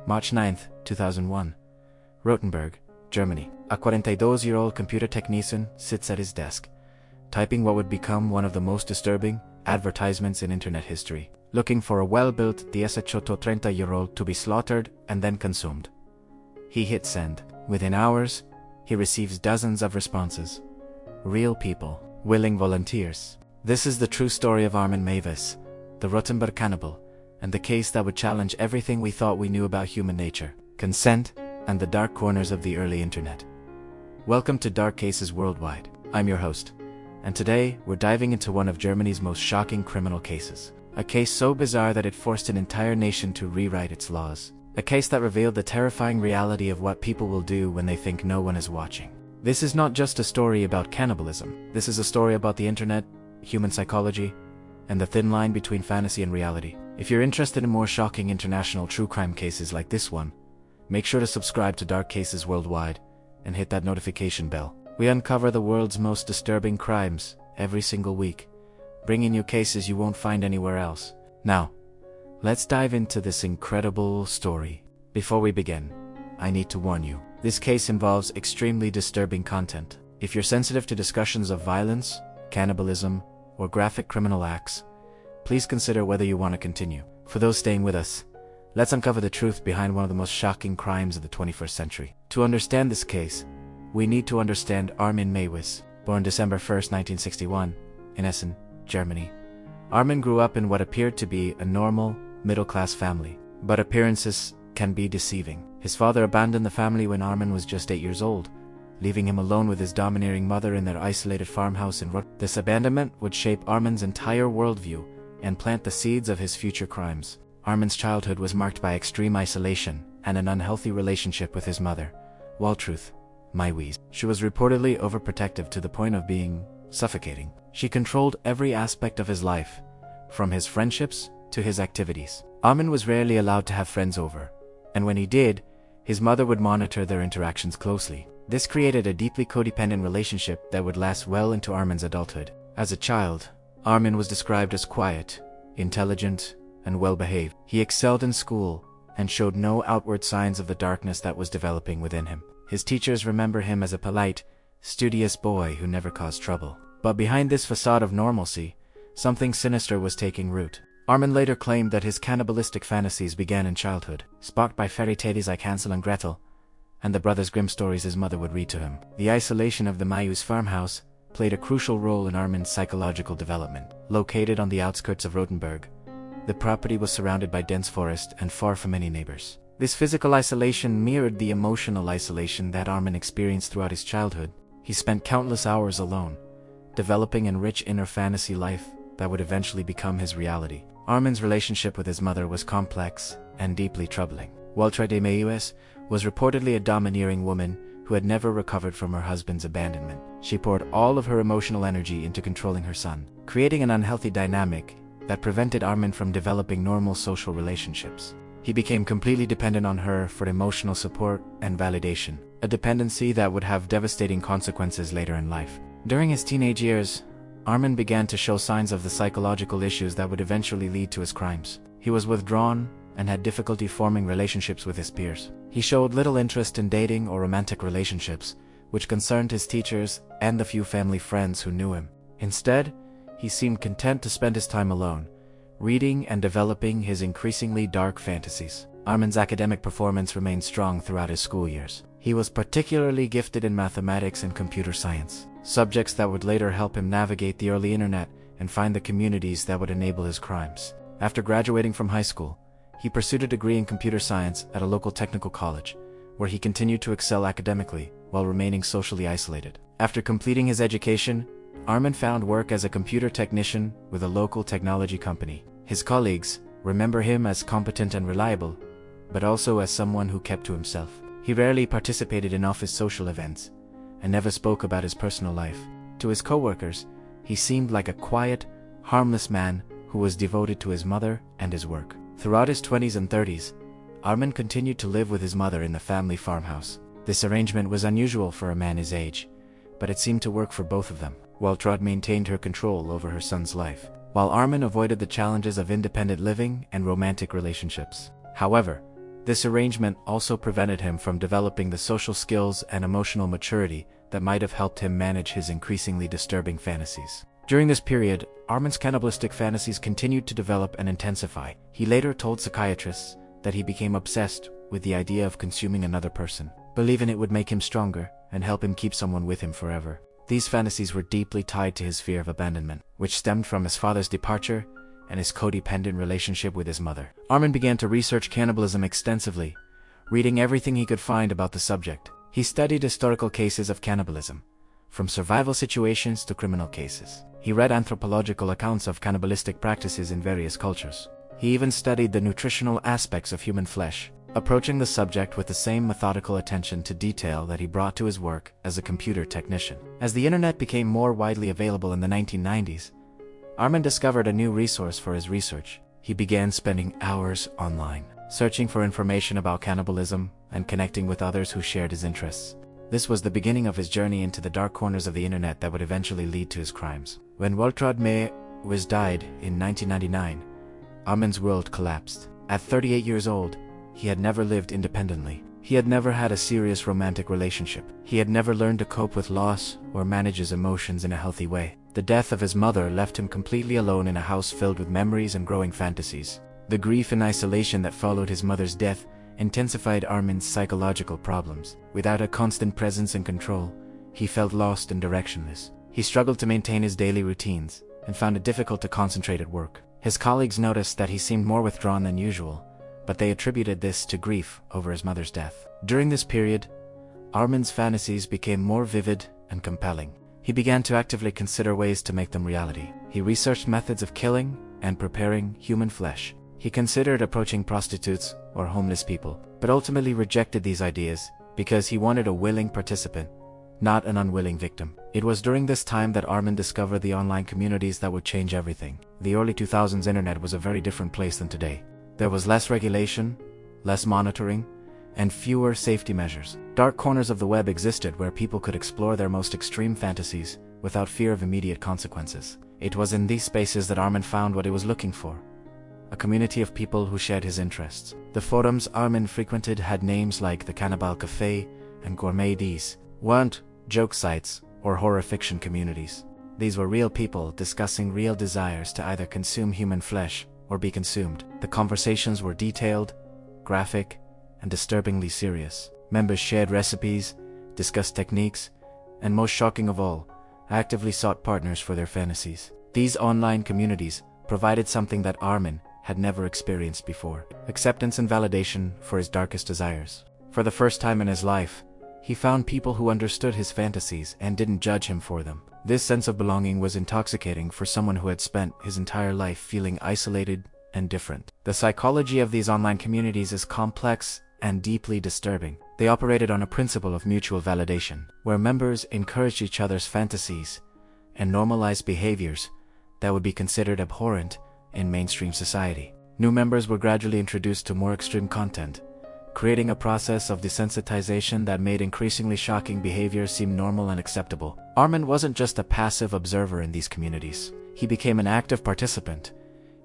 March 9, 2001. Rothenburg, Germany. A 42-year-old computer technician sits at his desk, typing what would become one of the most disturbing advertisements in internet history, looking for a well-built 18-30-year-old to be slaughtered and then consumed. He hits send. Within hours, he receives dozens of responses. Real people, willing volunteers. This is the true story of Armin Mavis, the Rothenburg cannibal, and the case that would challenge everything we thought we knew about human nature, consent, and the dark corners of the early internet. Welcome to Dark Cases Worldwide. I'm your host, and today we're diving into one of Germany's most shocking criminal cases. A case so bizarre that it forced an entire nation to rewrite its laws. A case that revealed the terrifying reality of what people will do when they think no one is watching. This is not just a story about cannibalism. This is a story about the internet, human psychology, and the thin line between fantasy and reality. If you're interested in more shocking international true crime cases like this one, make sure to subscribe to Dark Cases Worldwide and hit that notification bell. We uncover the world's most disturbing crimes every single week, bringing you cases you won't find anywhere else. Now, let's dive into this incredible story. Before we begin, I need to warn you. This case involves extremely disturbing content. If you're sensitive to discussions of violence, cannibalism, or graphic criminal acts, please consider whether you want to continue. For those staying with us, let's uncover the truth behind one of the most shocking crimes of the 21st century. To understand this case, we need to understand Armin Mavis. Born December 1st, 1961, in Essen, Germany, Armin grew up in what appeared to be a normal, middle-class family. But appearances can be deceiving. His father abandoned the family when Armin was just 8 years old, leaving him alone with his domineering mother in their isolated farmhouse in Rot. This abandonment would shape Armin's entire worldview and plant the seeds of his future crimes. Armin's childhood was marked by extreme isolation and an unhealthy relationship with his mother, Waltruth Maiwes. She was reportedly overprotective to the point of being suffocating. She controlled every aspect of his life, from his friendships to his activities. Armin was rarely allowed to have friends over, and when he did, his mother would monitor their interactions closely. This created a deeply codependent relationship that would last well into Armin's adulthood. As a child, Armin was described as quiet, intelligent, and well-behaved. He excelled in school and showed no outward signs of the darkness that was developing within him. His teachers remember him as a polite, studious boy who never caused trouble. But behind this facade of normalcy, something sinister was taking root. Armin later claimed that his cannibalistic fantasies began in childhood, sparked by fairy tales like Hansel and Gretel, and the Brothers Grimm stories his mother would read to him. The isolation of the Maiwes farmhouse played a crucial role in Armin's psychological development. Located on the outskirts of Rothenburg, the property was surrounded by dense forest and far from any neighbors. This physical isolation mirrored the emotional isolation that Armin experienced throughout his childhood. He spent countless hours alone, developing a rich inner fantasy life that would eventually become his reality. Armin's relationship with his mother was complex and deeply troubling. Waltruth Maiwes was reportedly a domineering woman who had never recovered from her husband's abandonment. She poured all of her emotional energy into controlling her son, creating an unhealthy dynamic that prevented Armin from developing normal social relationships. He became completely dependent on her for emotional support and validation, a dependency that would have devastating consequences later in life. During his teenage years, Armin began to show signs of the psychological issues that would eventually lead to his crimes. He was withdrawn and had difficulty forming relationships with his peers. He showed little interest in dating or romantic relationships, which concerned his teachers and the few family friends who knew him. Instead, he seemed content to spend his time alone, reading and developing his increasingly dark fantasies. Armin's academic performance remained strong throughout his school years. He was particularly gifted in mathematics and computer science, subjects that would later help him navigate the early internet and find the communities that would enable his crimes. After graduating from high school, he pursued a degree in computer science at a local technical college, where he continued to excel academically while remaining socially isolated. After completing his education, Armin found work as a computer technician with a local technology company. His colleagues remember him as competent and reliable, but also as someone who kept to himself. He rarely participated in office social events and never spoke about his personal life. To his coworkers, he seemed like a quiet, harmless man who was devoted to his mother and his work. Throughout his 20s and 30s, Armin continued to live with his mother in the family farmhouse. This arrangement was unusual for a man his age, but it seemed to work for both of them. Waltruth maintained her control over her son's life, while Armin avoided the challenges of independent living and romantic relationships. However, This arrangement also prevented him from developing the social skills and emotional maturity that might have helped him manage his increasingly disturbing fantasies. During this period, Armin's cannibalistic fantasies continued to develop and intensify. He later told psychiatrists that he became obsessed with the idea of consuming another person, believing it would make him stronger and help him keep someone with him forever. These fantasies were deeply tied to his fear of abandonment, which stemmed from his father's departure and his codependent relationship with his mother. Armin began to research cannibalism extensively, reading everything he could find about the subject. He studied historical cases of cannibalism, from survival situations to criminal cases. He read anthropological accounts of cannibalistic practices in various cultures. He even studied the nutritional aspects of human flesh, approaching the subject with the same methodical attention to detail that he brought to his work as a computer technician. As the internet became more widely available in the 1990s, Armin discovered a new resource for his research. He began spending hours online, searching for information about cannibalism and connecting with others who shared his interests. This was the beginning of his journey into the dark corners of the internet that would eventually lead to his crimes. When Waltraud May was died in 1999, Armin's world collapsed. At 38 years old, he had never lived independently. He had never had a serious romantic relationship. He had never learned to cope with loss or manage his emotions in a healthy way. The death of his mother left him completely alone in a house filled with memories and growing fantasies. The grief and isolation that followed his mother's death intensified Armin's psychological problems. Without a constant presence and control, he felt lost and directionless. He struggled to maintain his daily routines and found it difficult to concentrate at work. His colleagues noticed that he seemed more withdrawn than usual, but they attributed this to grief over his mother's death. During this period, Armin's fantasies became more vivid and compelling. He began to actively consider ways to make them reality. He researched methods of killing and preparing human flesh. He considered approaching prostitutes or homeless people, but ultimately rejected these ideas because he wanted a willing participant, not an unwilling victim. It was during this time that Armin discovered the online communities that would change everything. The early 2000s internet was a very different place than today. There was less regulation, less monitoring, and fewer safety measures. Dark corners of the web existed where people could explore their most extreme fantasies without fear of immediate consequences. It was in these spaces that Armin found what he was looking for: a community of people who shared his interests. The forums Armin frequented had names like the Cannibal Café and Gourmet. These weren't joke sites or horror fiction communities. These were real people discussing real desires to either consume human flesh or be consumed. The conversations were detailed, graphic, and disturbingly serious. Members shared recipes, discussed techniques, and most shocking of all, actively sought partners for their fantasies. These online communities provided something that Armin had never experienced before: acceptance and validation for his darkest desires. For the first time in his life, he found people who understood his fantasies and didn't judge him for them. This sense of belonging was intoxicating for someone who had spent his entire life feeling isolated and different. The psychology of these online communities is complex and deeply disturbing. They operated on a principle of mutual validation, where members encouraged each other's fantasies and normalized behaviors that would be considered abhorrent in mainstream society. New members were gradually introduced to more extreme content, creating a process of desensitization that made increasingly shocking behaviors seem normal and acceptable. Armin wasn't just a passive observer in these communities. He became an active participant,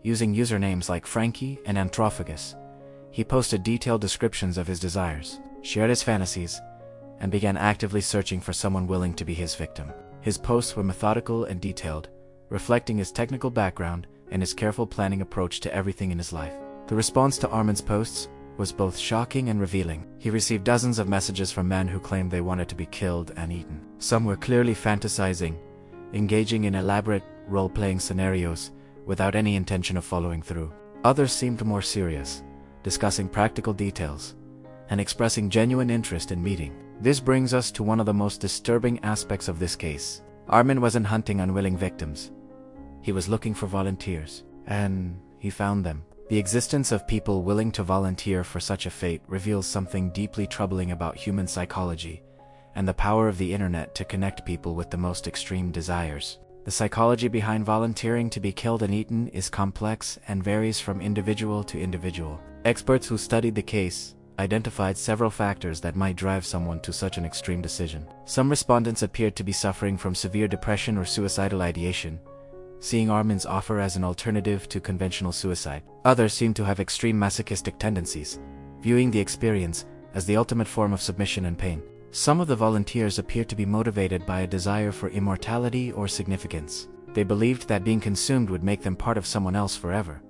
using usernames like Frankie and Anthrophagus. He posted detailed descriptions of his desires, shared his fantasies, and began actively searching for someone willing to be his victim. His posts were methodical and detailed, reflecting his technical background and his careful planning approach to everything in his life. The response to Armin's posts was both shocking and revealing. He received dozens of messages from men who claimed they wanted to be killed and eaten. Some were clearly fantasizing, engaging in elaborate role-playing scenarios without any intention of following through. Others seemed more serious, discussing practical details and expressing genuine interest in meeting. This brings us to one of the most disturbing aspects of this case. Armin wasn't hunting unwilling victims. He was looking for volunteers, and he found them. The existence of people willing to volunteer for such a fate reveals something deeply troubling about human psychology and the power of the internet to connect people with the most extreme desires. The psychology behind volunteering to be killed and eaten is complex and varies from individual to individual. Experts who studied the case identified several factors that might drive someone to such an extreme decision. Some respondents appeared to be suffering from severe depression or suicidal ideation, seeing Armin's offer as an alternative to conventional suicide. Others seemed to have extreme masochistic tendencies, viewing the experience as the ultimate form of submission and pain. Some of the volunteers appeared to be motivated by a desire for immortality or significance. They believed that being consumed would make them part of someone else forever,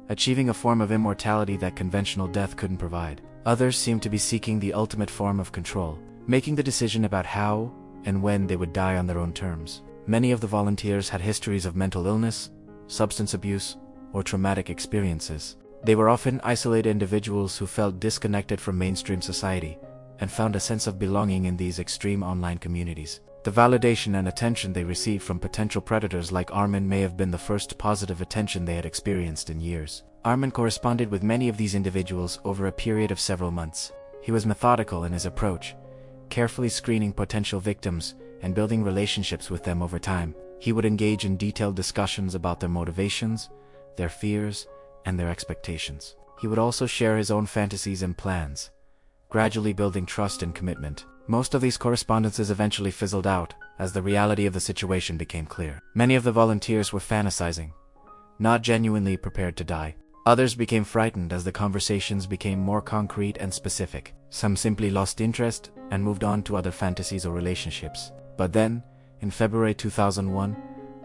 achieving a form of immortality that conventional death couldn't provide. Others seemed to be seeking the ultimate form of control, making the decision about how and when they would die on their own terms. Many of the volunteers had histories of mental illness, substance abuse, or traumatic experiences. They were often isolated individuals who felt disconnected from mainstream society and found a sense of belonging in these extreme online communities. The validation and attention they received from potential predators like Armin may have been the first positive attention they had experienced in years. Armin corresponded with many of these individuals over a period of several months. He was methodical in his approach, carefully screening potential victims and building relationships with them over time. He would engage in detailed discussions about their motivations, their fears, and their expectations. He would also share his own fantasies and plans, gradually building trust and commitment. Most of these correspondences eventually fizzled out as the reality of the situation became clear. Many of the volunteers were fantasizing, not genuinely prepared to die. Others became frightened as the conversations became more concrete and specific. Some simply lost interest and moved on to other fantasies or relationships. But then, in February 2001,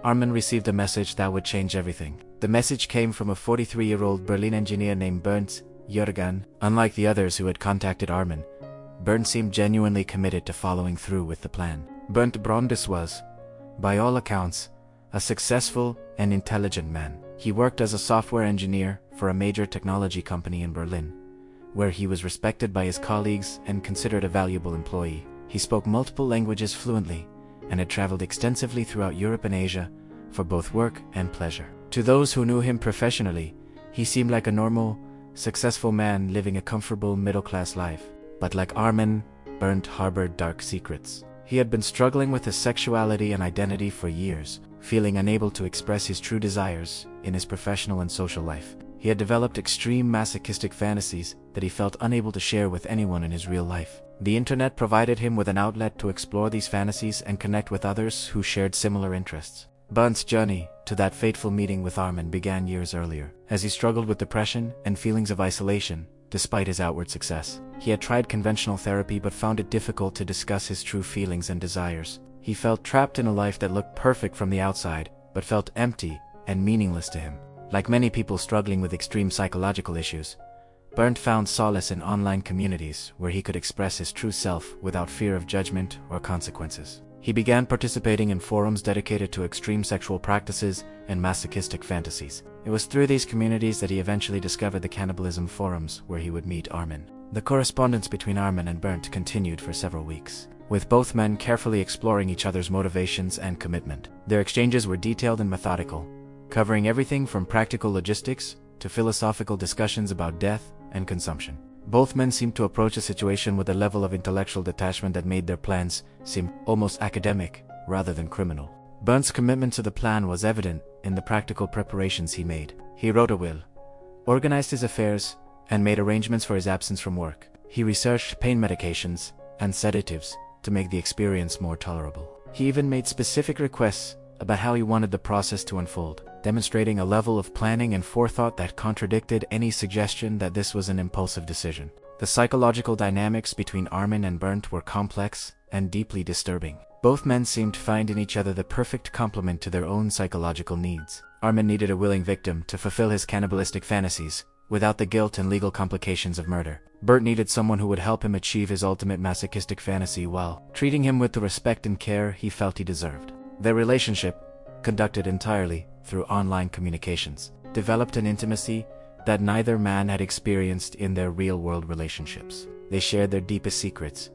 Armin received a message that would change everything. The message came from a 43-year-old Berlin engineer named Bernd Jürgen. Unlike the others who had contacted Armin, Bernd seemed genuinely committed to following through with the plan. Bernd Brandes was, by all accounts, a successful and intelligent man. He worked as a software engineer for a major technology company in Berlin, where he was respected by his colleagues and considered a valuable employee. He spoke multiple languages fluently and had traveled extensively throughout Europe and Asia for both work and pleasure. To those who knew him professionally, he seemed like a normal, successful man living a comfortable middle-class life. But like Armin, Bernd harbored dark secrets. He had been struggling with his sexuality and identity for years, feeling unable to express his true desires in his professional and social life. He had developed extreme masochistic fantasies that he felt unable to share with anyone in his real life. The internet provided him with an outlet to explore these fantasies and connect with others who shared similar interests. Bernd's journey to that fateful meeting with Armin began years earlier. As he struggled with depression and feelings of isolation, despite his outward success, he had tried conventional therapy but found it difficult to discuss his true feelings and desires. He felt trapped in a life that looked perfect from the outside, but felt empty and meaningless to him. Like many people struggling with extreme psychological issues, Bernd found solace in online communities where he could express his true self without fear of judgment or consequences. He began participating in forums dedicated to extreme sexual practices and masochistic fantasies. It was through these communities that he eventually discovered the cannibalism forums where he would meet Armin. The correspondence between Armin and Bernd continued for several weeks, with both men carefully exploring each other's motivations and commitment. Their exchanges were detailed and methodical, covering everything from practical logistics to philosophical discussions about death and consumption. Both men seemed to approach the situation with a level of intellectual detachment that made their plans seem almost academic rather than criminal. Bernd's commitment to the plan was evident in the practical preparations he made. He wrote a will, organized his affairs, and made arrangements for his absence from work. He researched pain medications and sedatives to make the experience more tolerable. He even made specific requests about how he wanted the process to unfold, demonstrating a level of planning and forethought that contradicted any suggestion that this was an impulsive decision. The psychological dynamics between Armin and Bernd were complex and deeply disturbing. Both men seemed to find in each other the perfect complement to their own psychological needs. Armin needed a willing victim to fulfill his cannibalistic fantasies, without the guilt and legal complications of murder. Bernd needed someone who would help him achieve his ultimate masochistic fantasy while treating him with the respect and care he felt he deserved. Their relationship, conducted entirely through online communications, developed an intimacy that neither man had experienced in their real-world relationships. They shared their deepest secrets,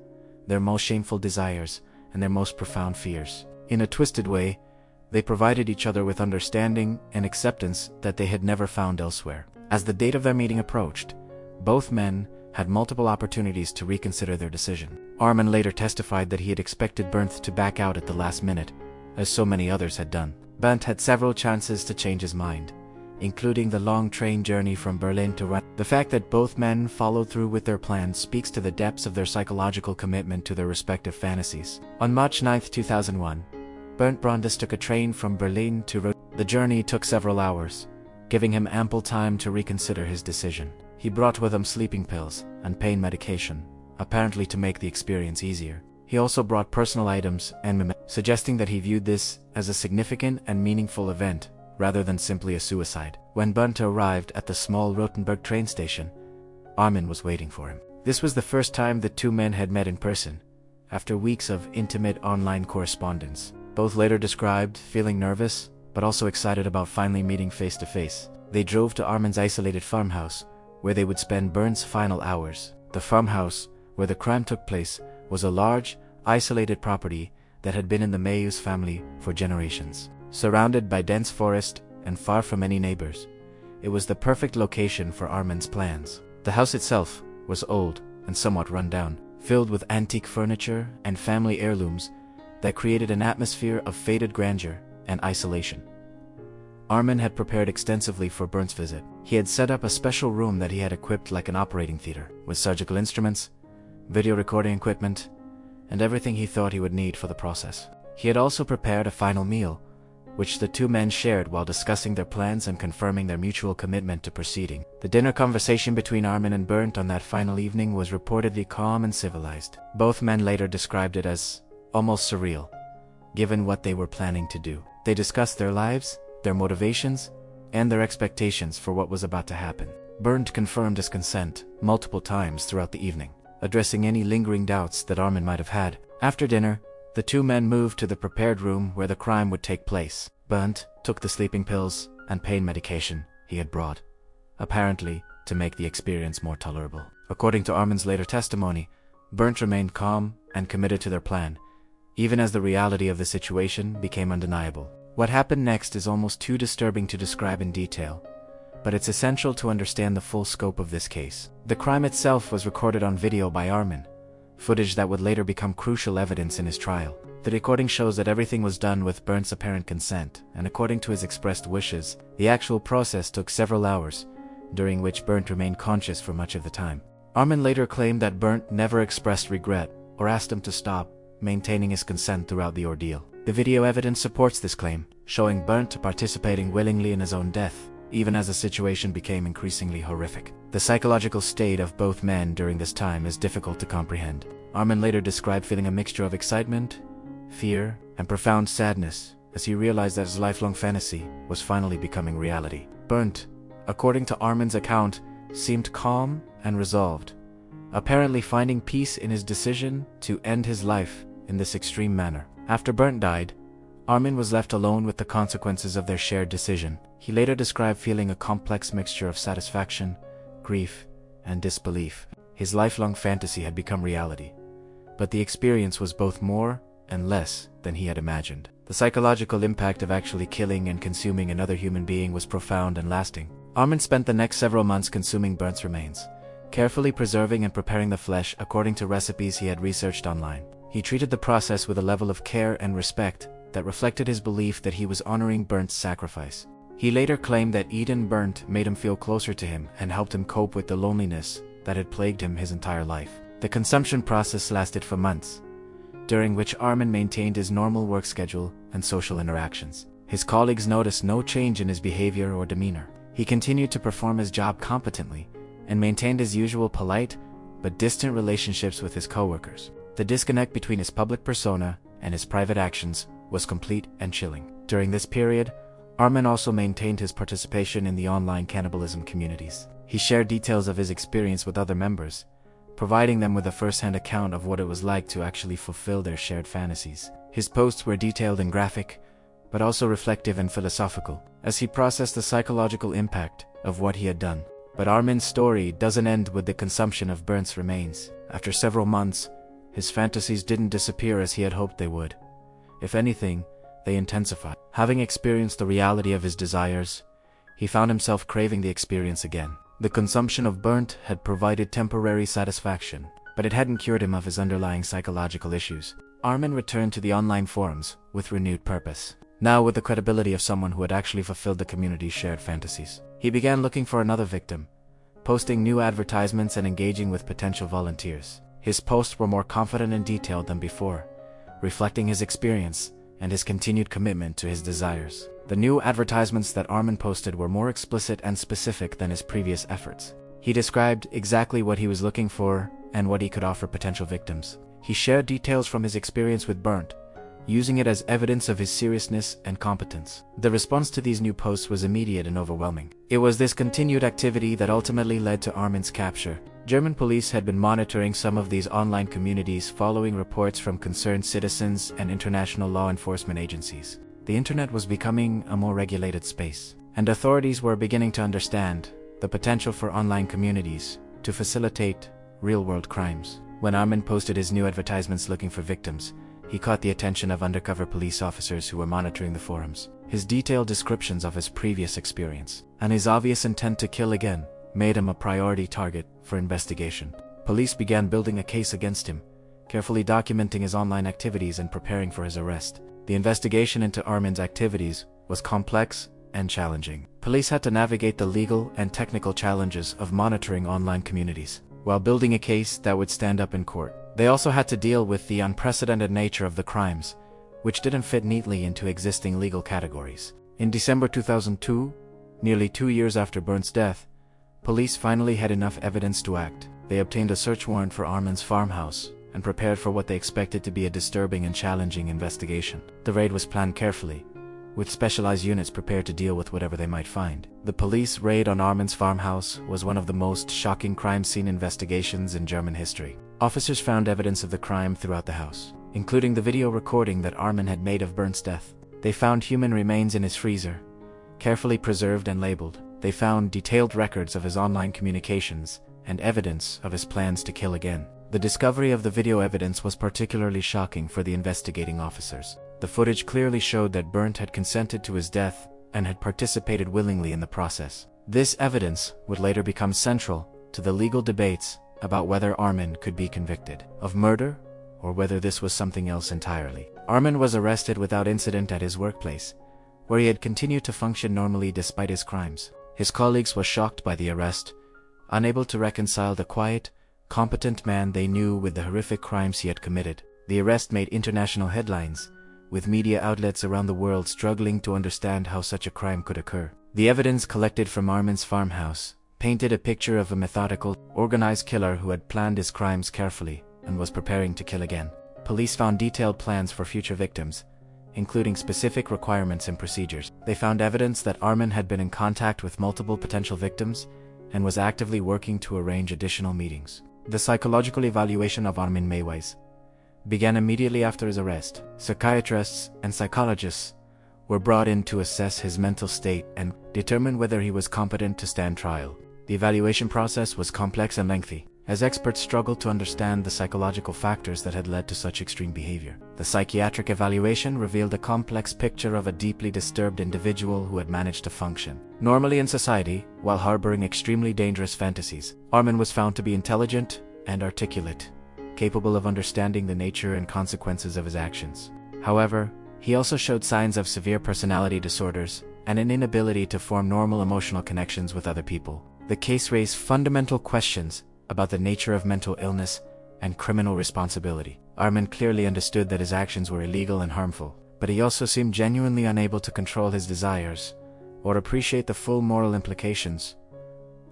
their most shameful desires, and their most profound fears. In a twisted way, they provided each other with understanding and acceptance that they had never found elsewhere. As the date of their meeting approached, both men had multiple opportunities to reconsider their decision. Armin later testified that he had expected Bernd to back out at the last minute, as so many others had done. Bernd had several chances to change his mind, including the long train journey from Berlin to Rome. The fact that both men followed through with their plans speaks to the depths of their psychological commitment to their respective fantasies. On March 9, 2001, Bernd Brandes took a train from Berlin to Rome. The journey took several hours, giving him ample time to reconsider his decision. He brought with him sleeping pills and pain medication, apparently to make the experience easier. He also brought personal items and suggesting that he viewed this as a significant and meaningful event, rather than simply a suicide. When Bernd arrived at the small Rothenburg train station, Armin was waiting for him. This was the first time the two men had met in person, after weeks of intimate online correspondence. Both later described feeling nervous, but also excited about finally meeting face to face. They drove to Armin's isolated farmhouse, where they would spend Bernd's final hours. The farmhouse, where the crime took place, was a large, isolated property that had been in the Mayus family for generations. Surrounded by dense forest and far from any neighbors, it was the perfect location for Armin's plans. The house itself was old and somewhat run down, filled with antique furniture and family heirlooms that created an atmosphere of faded grandeur and isolation. Armin had prepared extensively for Bernd's visit. He had set up a special room that he had equipped like an operating theater, with surgical instruments, video recording equipment, and everything he thought he would need for the process. He had also prepared a final meal, which the two men shared while discussing their plans and confirming their mutual commitment to proceeding. The dinner conversation between Armin and Bernd on that final evening was reportedly calm and civilized. Both men later described it as almost surreal, given what they were planning to do. They discussed their lives, their motivations, and their expectations for what was about to happen. Bernd confirmed his consent multiple times throughout the evening, addressing any lingering doubts that Armin might have had. After dinner, the two men moved to the prepared room where the crime would take place. Bernd took the sleeping pills and pain medication he had brought, apparently to make the experience more tolerable. According to Armin's later testimony, Bernd remained calm and committed to their plan, even as the reality of the situation became undeniable. What happened next is almost too disturbing to describe in detail, but it's essential to understand the full scope of this case. The crime itself was recorded on video by Armin, footage that would later become crucial evidence in his trial. The recording shows that everything was done with Bernd's apparent consent, and according to his expressed wishes, the actual process took several hours, during which Bernd remained conscious for much of the time. Armin later claimed that Bernd never expressed regret or asked him to stop, maintaining his consent throughout the ordeal. The video evidence supports this claim, showing Bernd participating willingly in his own death, even as the situation became increasingly horrific. The psychological state of both men during this time is difficult to comprehend. Armin later described feeling a mixture of excitement, fear, and profound sadness as he realized that his lifelong fantasy was finally becoming reality. Bernd, according to Armin's account, seemed calm and resolved, apparently finding peace in his decision to end his life in this extreme manner. After Bernd died, Armin was left alone with the consequences of their shared decision. He later described feeling a complex mixture of satisfaction, grief, and disbelief. His lifelong fantasy had become reality, but the experience was both more and less than he had imagined. The psychological impact of actually killing and consuming another human being was profound and lasting. Armin spent the next several months consuming Bernd's remains, carefully preserving and preparing the flesh according to recipes he had researched online. He treated the process with a level of care and respect that reflected his belief that he was honoring Bernd's sacrifice. He later claimed that eating Bernd made him feel closer to him and helped him cope with the loneliness that had plagued him his entire life. The consumption process lasted for months, during which Armin maintained his normal work schedule and social interactions. His colleagues noticed no change in his behavior or demeanor. He continued to perform his job competently and maintained his usual polite but distant relationships with his coworkers. The disconnect between his public persona and his private actions was complete and chilling. During this period, Armin also maintained his participation in the online cannibalism communities. He shared details of his experience with other members, providing them with a first-hand account of what it was like to actually fulfill their shared fantasies. His posts were detailed and graphic, but also reflective and philosophical, as he processed the psychological impact of what he had done. But Armin's story doesn't end with the consumption of Bernd's remains. After several months, his fantasies didn't disappear as he had hoped they would. If anything, they intensified. Having experienced the reality of his desires, he found himself craving the experience again. The consumption of Bernd had provided temporary satisfaction, but it hadn't cured him of his underlying psychological issues. Armin returned to the online forums with renewed purpose, now with the credibility of someone who had actually fulfilled the community's shared fantasies. He began looking for another victim, posting new advertisements and engaging with potential volunteers. His posts were more confident and detailed than before, reflecting his experience and his continued commitment to his desires. The new advertisements that Armin posted were more explicit and specific than his previous efforts. He described exactly what he was looking for and what he could offer potential victims. He shared details from his experience with Bernd, using it as evidence of his seriousness and competence. The response to these new posts was immediate and overwhelming. It was this continued activity that ultimately led to Armin's capture. German police had been monitoring some of these online communities following reports from concerned citizens and international law enforcement agencies. The internet was becoming a more regulated space, and authorities were beginning to understand the potential for online communities to facilitate real-world crimes. When Armin posted his new advertisements looking for victims, he caught the attention of undercover police officers who were monitoring the forums. His detailed descriptions of his previous experience and his obvious intent to kill again made him a priority target for investigation. Police began building a case against him, carefully documenting his online activities and preparing for his arrest. The investigation into Armin's activities was complex and challenging. Police had to navigate the legal and technical challenges of monitoring online communities, while building a case that would stand up in court. They also had to deal with the unprecedented nature of the crimes, which didn't fit neatly into existing legal categories. In December 2002, nearly 2 years after Bernd's death, police finally had enough evidence to act. They obtained a search warrant for Armin's farmhouse and prepared for what they expected to be a disturbing and challenging investigation. The raid was planned carefully, with specialized units prepared to deal with whatever they might find. The police raid on Armin's farmhouse was one of the most shocking crime scene investigations in German history. Officers found evidence of the crime throughout the house, including the video recording that Armin had made of Bernd's death. They found human remains in his freezer, carefully preserved and labeled. They found detailed records of his online communications and evidence of his plans to kill again. The discovery of the video evidence was particularly shocking for the investigating officers. The footage clearly showed that Bernd had consented to his death and had participated willingly in the process. This evidence would later become central to the legal debates about whether Armin could be convicted of murder or whether this was something else entirely. Armin was arrested without incident at his workplace, where he had continued to function normally despite his crimes. His colleagues were shocked by the arrest, unable to reconcile the quiet, competent man they knew with the horrific crimes he had committed. The arrest made international headlines, with media outlets around the world struggling to understand how such a crime could occur. The evidence collected from Armin's farmhouse painted a picture of a methodical, organized killer who had planned his crimes carefully and was preparing to kill again. Police found detailed plans for future victims, including specific requirements and procedures. They found evidence that Armin had been in contact with multiple potential victims and was actively working to arrange additional meetings. The psychological evaluation of Armin Mayweis began immediately after his arrest. Psychiatrists and psychologists were brought in to assess his mental state and determine whether he was competent to stand trial. The evaluation process was complex and lengthy, as experts struggled to understand the psychological factors that had led to such extreme behavior. The psychiatric evaluation revealed a complex picture of a deeply disturbed individual who had managed to function normally in society while harboring extremely dangerous fantasies. Armin was found to be intelligent and articulate, capable of understanding the nature and consequences of his actions. However, he also showed signs of severe personality disorders and an inability to form normal emotional connections with other people. The case raised fundamental questions about the nature of mental illness and criminal responsibility. Armin clearly understood that his actions were illegal and harmful, but he also seemed genuinely unable to control his desires or appreciate the full moral implications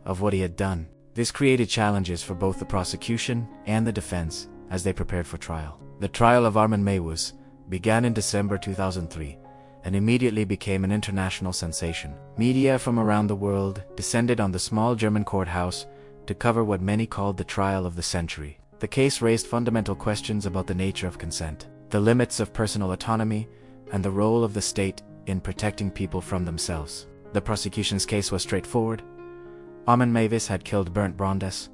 of what he had done. This created challenges for both the prosecution and the defense as they prepared for trial. The trial of Armin Mayweis began in December 2003 and immediately became an international sensation. Media from around the world descended on the small German courthouse to cover what many called the trial of the century. The case raised fundamental questions about the nature of consent, the limits of personal autonomy, and the role of the state in protecting people from themselves. The prosecution's case was straightforward. Armin Mayweis had killed Bernd Brandes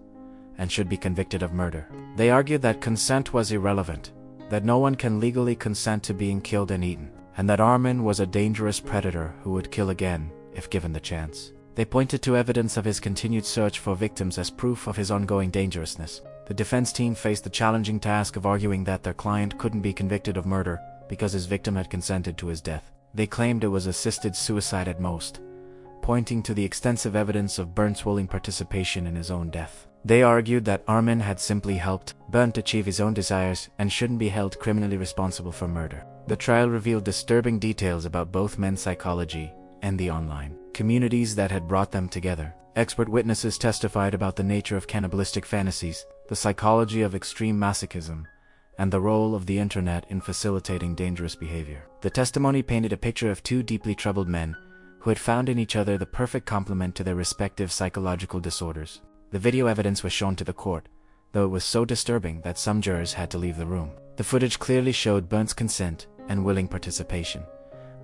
and should be convicted of murder. They argued that consent was irrelevant, that no one can legally consent to being killed and eaten, and that Armin was a dangerous predator who would kill again if given the chance. They pointed to evidence of his continued search for victims as proof of his ongoing dangerousness. The defense team faced the challenging task of arguing that their client couldn't be convicted of murder because his victim had consented to his death. They claimed it was assisted suicide at most, pointing to the extensive evidence of Bernd's willing participation in his own death. They argued that Armin had simply helped Bernd achieve his own desires and shouldn't be held criminally responsible for murder. The trial revealed disturbing details about both men's psychology and the online communities that had brought them together. Expert witnesses testified about the nature of cannibalistic fantasies, the psychology of extreme masochism, and the role of the internet in facilitating dangerous behavior. The testimony painted a picture of two deeply troubled men who had found in each other the perfect complement to their respective psychological disorders. The video evidence was shown to the court, though it was so disturbing that some jurors had to leave the room. The footage clearly showed Burns' consent and willing participation,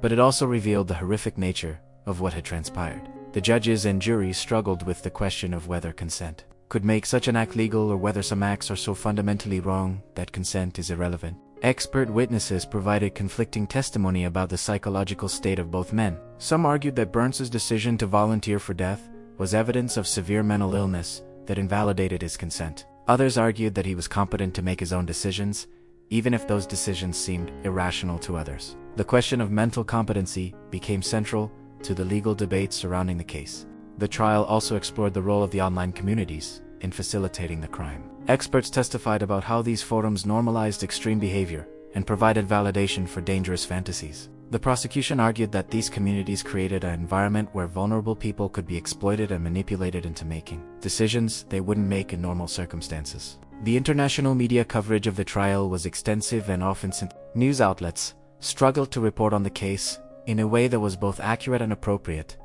but it also revealed the horrific nature of what had transpired. The judges and jury struggled with the question of whether consent could make such an act legal or whether some acts are so fundamentally wrong that consent is irrelevant. Expert witnesses provided conflicting testimony about the psychological state of both men. Some argued that Burns' decision to volunteer for death was evidence of severe mental illness that invalidated his consent. Others argued that he was competent to make his own decisions, even if those decisions seemed irrational to others. The question of mental competency became central to the legal debates surrounding the case. The trial also explored the role of the online communities in facilitating the crime. Experts testified about how these forums normalized extreme behavior and provided validation for dangerous fantasies. The prosecution argued that these communities created an environment where vulnerable people could be exploited and manipulated into making decisions they wouldn't make in normal circumstances. The international media coverage of the trial was extensive and often news outlets struggled to report on the case in a way that was both accurate and appropriate,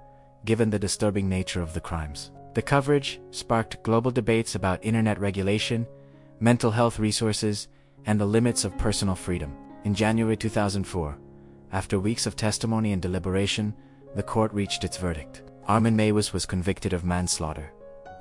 given the disturbing nature of the crimes. The coverage sparked global debates about internet regulation, mental health resources, and the limits of personal freedom. In January 2004, after weeks of testimony and deliberation, the court reached its verdict. Armin Meiwes was convicted of manslaughter,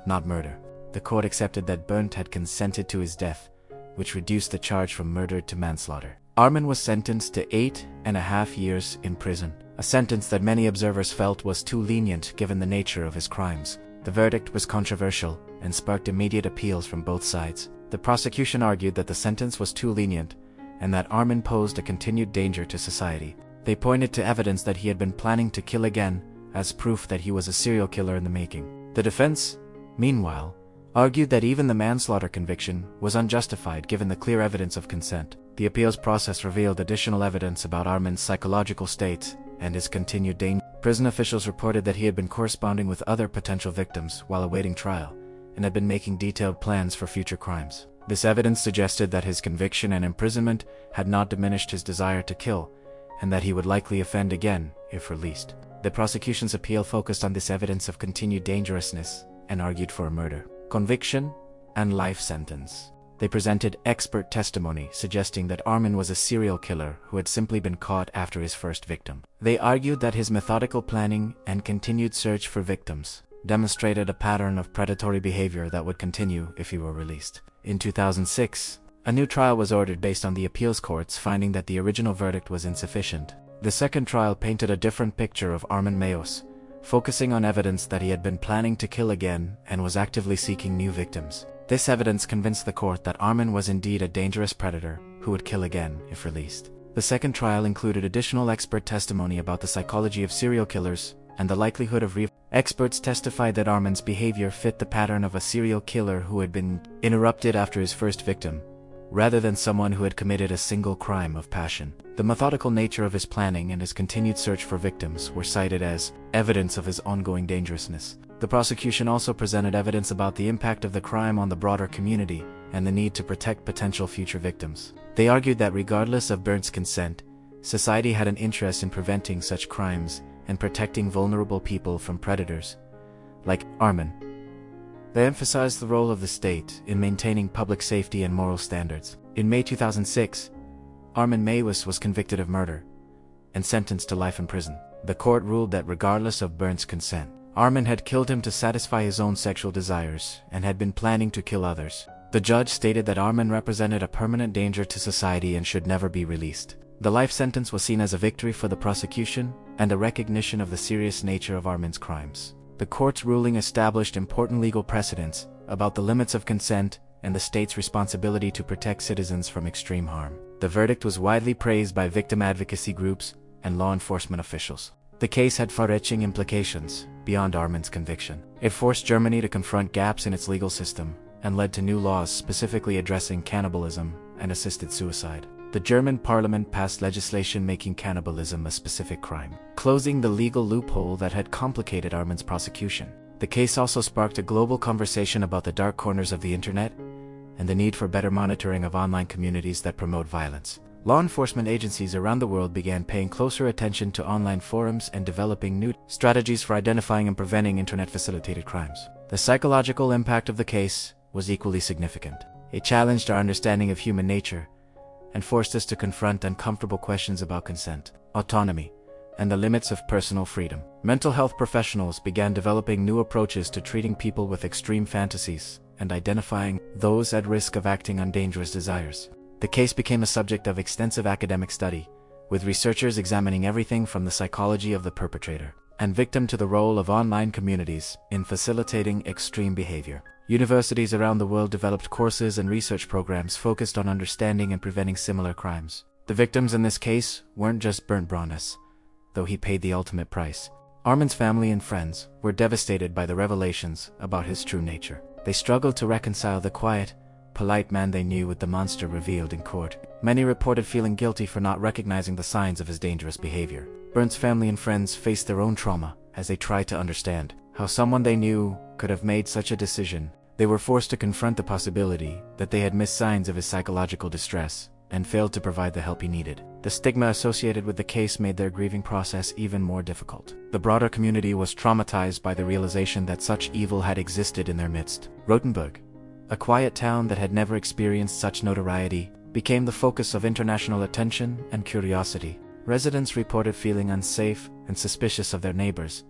not murder. The court accepted that Burns had consented to his death, which reduced the charge from murder to manslaughter. Armin was sentenced to 8.5 years in prison, a sentence that many observers felt was too lenient given the nature of his crimes. The verdict was controversial and sparked immediate appeals from both sides. The prosecution argued that the sentence was too lenient and that Armin posed a continued danger to society. They pointed to evidence that he had been planning to kill again as proof that he was a serial killer in the making. The defense, meanwhile, argued that even the manslaughter conviction was unjustified given the clear evidence of consent. The appeals process revealed additional evidence about Armin's psychological state and his continued danger. Prison officials reported that he had been corresponding with other potential victims while awaiting trial and had been making detailed plans for future crimes. This evidence suggested that his conviction and imprisonment had not diminished his desire to kill, and that he would likely offend again if released. The prosecution's appeal focused on this evidence of continued dangerousness and argued for a murder, conviction, and life sentence. They presented expert testimony suggesting that Armin was a serial killer who had simply been caught after his first victim. They argued that his methodical planning and continued search for victims demonstrated a pattern of predatory behavior that would continue if he were released. In 2006, a new trial was ordered based on the appeals court's finding that the original verdict was insufficient. The second trial painted a different picture of Armin Meiwes, focusing on evidence that he had been planning to kill again and was actively seeking new victims. This evidence convinced the court that Armin was indeed a dangerous predator who would kill again if released. The second trial included additional expert testimony about the psychology of serial killers and the likelihood of Experts testified that Armin's behavior fit the pattern of a serial killer who had been interrupted after his first victim, rather than someone who had committed a single crime of passion. The methodical nature of his planning and his continued search for victims were cited as evidence of his ongoing dangerousness. The prosecution also presented evidence about the impact of the crime on the broader community and the need to protect potential future victims. They argued that regardless of Burns' consent, society had an interest in preventing such crimes and protecting vulnerable people from predators, like Armin. They emphasized the role of the state in maintaining public safety and moral standards. In May 2006, Armin Meiwes was convicted of murder and sentenced to life in prison. The court ruled that regardless of Burns' consent, Armin had killed him to satisfy his own sexual desires and had been planning to kill others. The judge stated that Armin represented a permanent danger to society and should never be released. The life sentence was seen as a victory for the prosecution and a recognition of the serious nature of Armin's crimes. The court's ruling established important legal precedents about the limits of consent and the state's responsibility to protect citizens from extreme harm. The verdict was widely praised by victim advocacy groups and law enforcement officials. The case had far-reaching implications beyond Armin's conviction. It forced Germany to confront gaps in its legal system and led to new laws specifically addressing cannibalism and assisted suicide. The German parliament passed legislation making cannibalism a specific crime, closing the legal loophole that had complicated Armin's prosecution. The case also sparked a global conversation about the dark corners of the internet and the need for better monitoring of online communities that promote violence. Law enforcement agencies around the world began paying closer attention to online forums and developing new strategies for identifying and preventing internet-facilitated crimes. The psychological impact of the case was equally significant. It challenged our understanding of human nature and forced us to confront uncomfortable questions about consent, autonomy, and the limits of personal freedom. Mental health professionals began developing new approaches to treating people with extreme fantasies and identifying those at risk of acting on dangerous desires. The case became a subject of extensive academic study, with researchers examining everything from the psychology of the perpetrator and victim to the role of online communities in facilitating extreme behavior. Universities around the world developed courses and research programs focused on understanding and preventing similar crimes. The victims in this case weren't just Bernd Brauness, though he paid the ultimate price. Armin's family and friends were devastated by the revelations about his true nature. They struggled to reconcile the quiet, polite man they knew with the monster revealed in court. Many reported feeling guilty for not recognizing the signs of his dangerous behavior. Bernd's family and friends faced their own trauma as they tried to understand how someone they knew could have made such a decision. They were forced to confront the possibility that they had missed signs of his psychological distress and failed to provide the help he needed. The stigma associated with the case made their grieving process even more difficult. The broader community was traumatized by the realization that such evil had existed in their midst. Rothenburg, a quiet town that had never experienced such notoriety, became the focus of international attention and curiosity. Residents reported feeling unsafe and suspicious of their neighbors,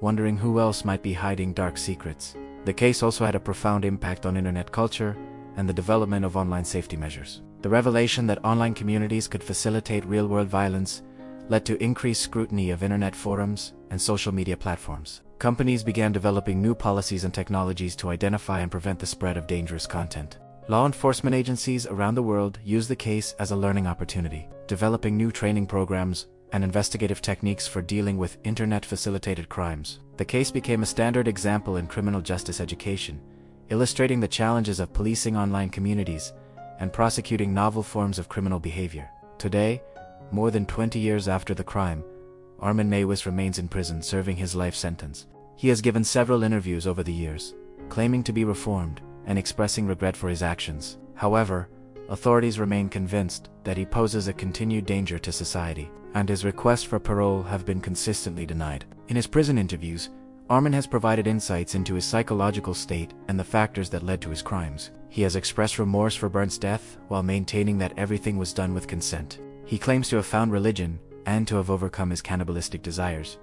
wondering who else might be hiding dark secrets. The case also had a profound impact on internet culture and the development of online safety measures. The revelation that online communities could facilitate real-world violence led to increased scrutiny of internet forums and social media platforms. Companies began developing new policies and technologies to identify and prevent the spread of dangerous content. Law enforcement agencies around the world used the case as a learning opportunity, developing new training programs and investigative techniques for dealing with internet-facilitated crimes. The case became a standard example in criminal justice education, illustrating the challenges of policing online communities and prosecuting novel forms of criminal behavior. Today, more than 20 years after the crime, Armin Meiwes remains in prison serving his life sentence. He has given several interviews over the years, claiming to be reformed and expressing regret for his actions. However, authorities remain convinced that he poses a continued danger to society, and his requests for parole have been consistently denied. In his prison interviews, Armin has provided insights into his psychological state and the factors that led to his crimes. He has expressed remorse for Bernd's death while maintaining that everything was done with consent. He claims to have found religion and to have overcome his cannibalistic desires.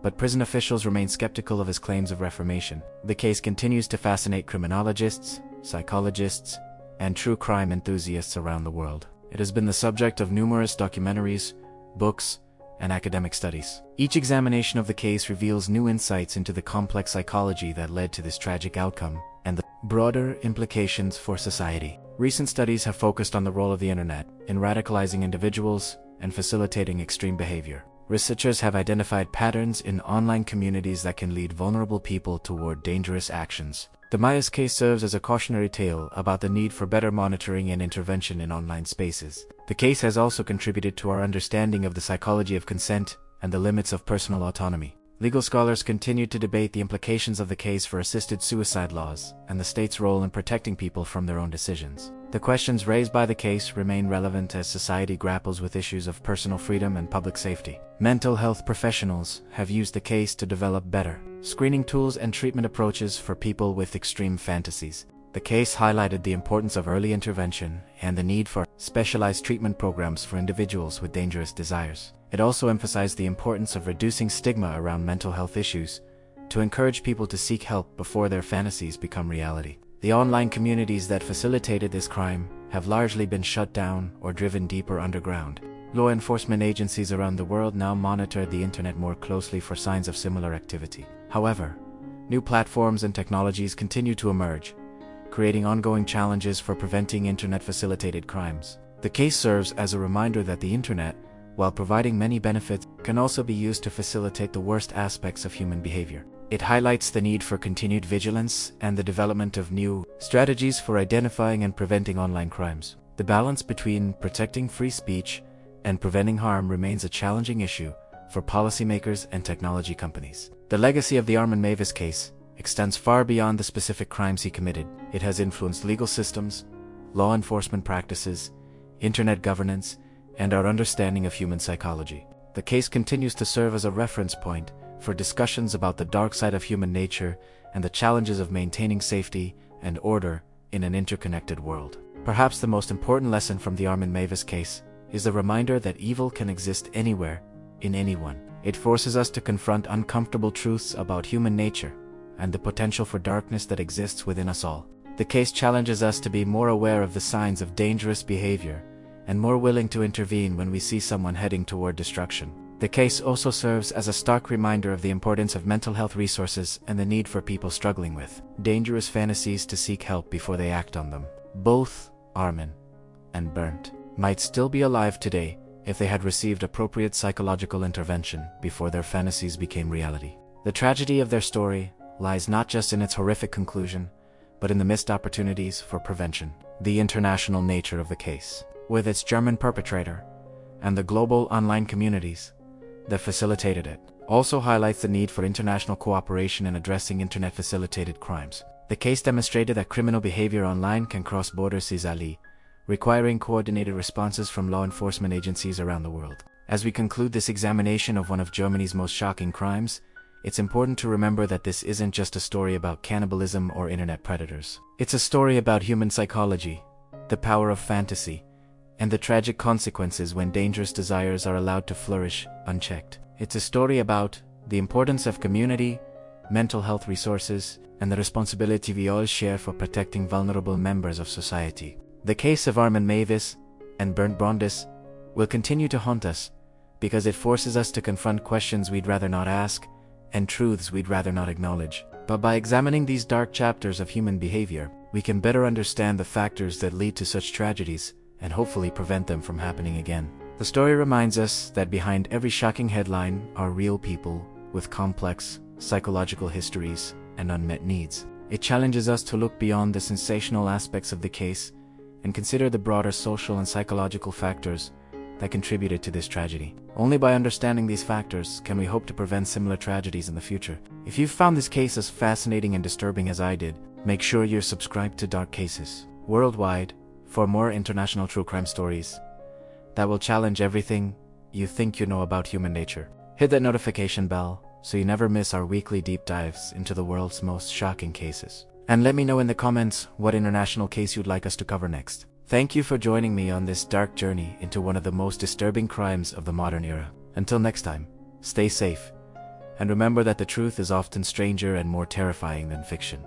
But prison officials remain skeptical of his claims of reformation. The case continues to fascinate criminologists, psychologists, and true crime enthusiasts around the world. It has been the subject of numerous documentaries, books, and academic studies. Each examination of the case reveals new insights into the complex psychology that led to this tragic outcome and the broader implications for society. Recent studies have focused on the role of the internet in radicalizing individuals and facilitating extreme behavior. Researchers have identified patterns in online communities that can lead vulnerable people toward dangerous actions. The Meiwes case serves as a cautionary tale about the need for better monitoring and intervention in online spaces. The case has also contributed to our understanding of the psychology of consent and the limits of personal autonomy. Legal scholars continue to debate the implications of the case for assisted suicide laws and the state's role in protecting people from their own decisions. The questions raised by the case remain relevant as society grapples with issues of personal freedom and public safety. Mental health professionals have used the case to develop better screening tools and treatment approaches for people with extreme fantasies. The case highlighted the importance of early intervention and the need for specialized treatment programs for individuals with dangerous desires. It also emphasized the importance of reducing stigma around mental health issues to encourage people to seek help before their fantasies become reality. The online communities that facilitated this crime have largely been shut down or driven deeper underground. Law enforcement agencies around the world now monitor the internet more closely for signs of similar activity. However, new platforms and technologies continue to emerge, creating ongoing challenges for preventing internet-facilitated crimes. The case serves as a reminder that the internet, while providing many benefits, can also be used to facilitate the worst aspects of human behavior. It highlights the need for continued vigilance and the development of new strategies for identifying and preventing online crimes. The balance between protecting free speech and preventing harm remains a challenging issue for policymakers and technology companies. The legacy of the Armin Mavis case extends far beyond the specific crimes he committed. It has influenced legal systems, law enforcement practices, internet governance, and our understanding of human psychology. The case continues to serve as a reference point for discussions about the dark side of human nature and the challenges of maintaining safety and order in an interconnected world. Perhaps the most important lesson from the Armin Mavis case is the reminder that evil can exist anywhere, in anyone. It forces us to confront uncomfortable truths about human nature and the potential for darkness that exists within us all. The case challenges us to be more aware of the signs of dangerous behavior and more willing to intervene when we see someone heading toward destruction. The case also serves as a stark reminder of the importance of mental health resources and the need for people struggling with dangerous fantasies to seek help before they act on them. Both Armin and Bernd might still be alive today if they had received appropriate psychological intervention before their fantasies became reality. The tragedy of their story lies not just in its horrific conclusion, but in the missed opportunities for prevention. The international nature of the case, with its German perpetrator and the global online communities that facilitated it, also highlights the need for international cooperation in addressing internet-facilitated crimes. The case demonstrated that criminal behavior online can cross borders easily, requiring coordinated responses from law enforcement agencies around the world. As we conclude this examination of one of Germany's most shocking crimes, it's important to remember that this isn't just a story about cannibalism or internet predators. It's a story about human psychology, the power of fantasy, and the tragic consequences when dangerous desires are allowed to flourish unchecked. It's a story about the importance of community, mental health resources, and the responsibility we all share for protecting vulnerable members of society. The case of Armin Mavis and Bernd Brondis will continue to haunt us because it forces us to confront questions we'd rather not ask and truths we'd rather not acknowledge. But by examining these dark chapters of human behavior, we can better understand the factors that lead to such tragedies and hopefully prevent them from happening again. The story reminds us that behind every shocking headline are real people with complex psychological histories and unmet needs. It challenges us to look beyond the sensational aspects of the case and consider the broader social and psychological factors that contributed to this tragedy. Only by understanding these factors can we hope to prevent similar tragedies in the future. If you've found this case as fascinating and disturbing as I did, make sure you're subscribed to Dark Cases Worldwide for more international true crime stories that will challenge everything you think you know about human nature. Hit that notification bell so you never miss our weekly deep dives into the world's most shocking cases. And let me know in the comments what international case you'd like us to cover next. Thank you for joining me on this dark journey into one of the most disturbing crimes of the modern era. Until next time, stay safe, and remember that the truth is often stranger and more terrifying than fiction.